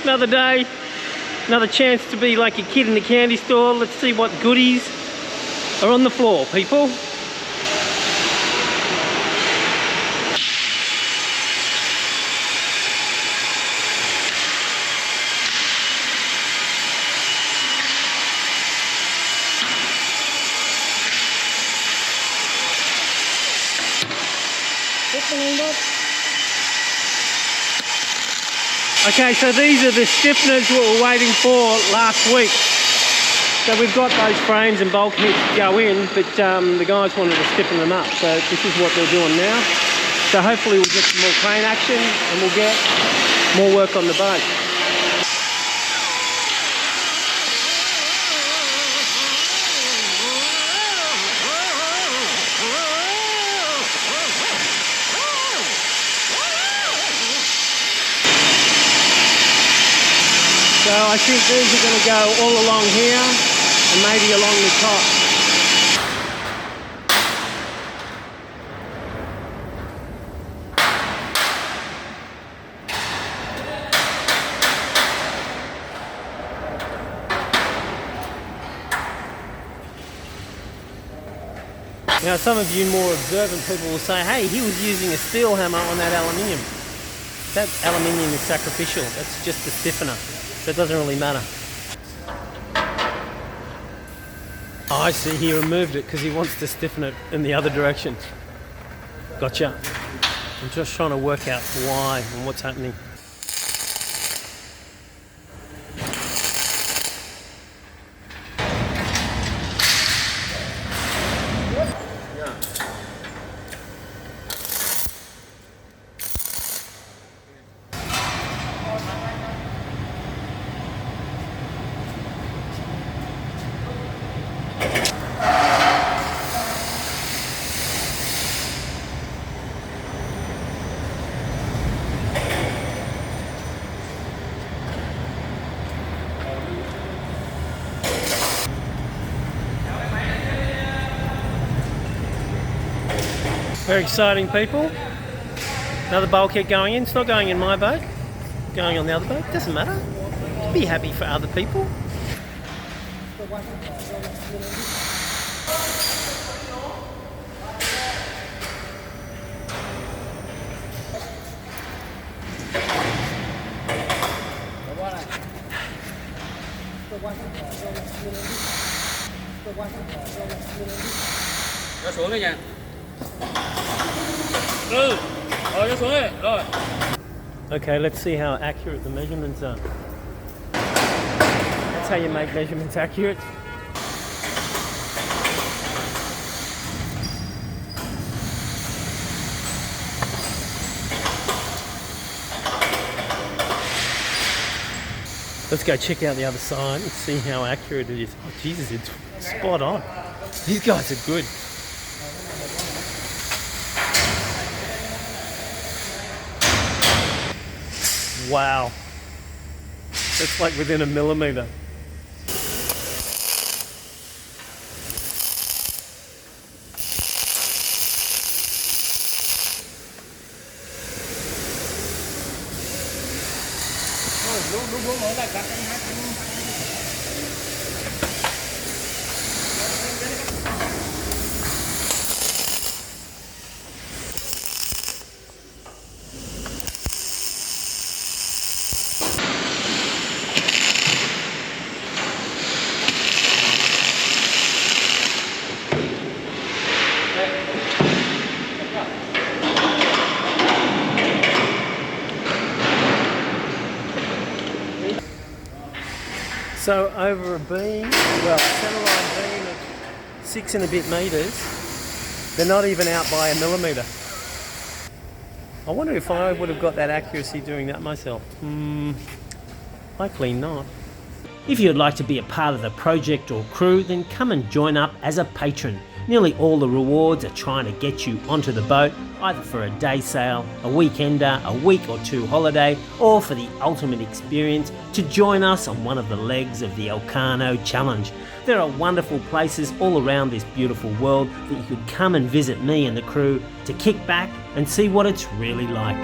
Another day, another chance to be like a kid in the candy store. Let's see what goodies are on the floor, people. Okay, so these are the stiffeners we were waiting for last week. So we've got those frames and bulkheads to go in, but the guys wanted to stiffen them up. So this is what they're doing now. So hopefully we'll get some more crane action and we'll get more work on the boat. So I think these are going to go all along here and maybe along the top. Now some of you more observant people will say, hey, he was using a steel hammer on that aluminium. That aluminium is sacrificial, that's just a stiffener. So it doesn't really matter. Oh, I see, he removed it because he wants to stiffen it in the other direction. Gotcha. I'm just trying to work out why and what's happening. Very exciting, people. Another bulkhead going in. It's not going in my boat, going on the other boat. Doesn't matter. Be happy for other people. Nó xuống đây nha. Rồi, nó xuống đây. Rồi. Okay, let's see how accurate the measurements are. That's how you make measurements accurate. Let's go check out the other side and see how accurate it is. Oh, Jesus, it's spot on. These guys are good. Wow. That's like within a millimeter. So over a beam, well, centerline beam of 6 and a bit metres, they're not even out by a millimetre. I wonder if I would have got that accuracy doing that myself. Likely not. If you'd like to be a part of the project or crew, then come and join up as a patron. Nearly all the rewards are trying to get you onto the boat, either for a day sail, a weekender, a week or two holiday, or for the ultimate experience, to join us on one of the legs of the Elcano Challenge. There are wonderful places all around this beautiful world that you could come and visit me and the crew to kick back and see what it's really like.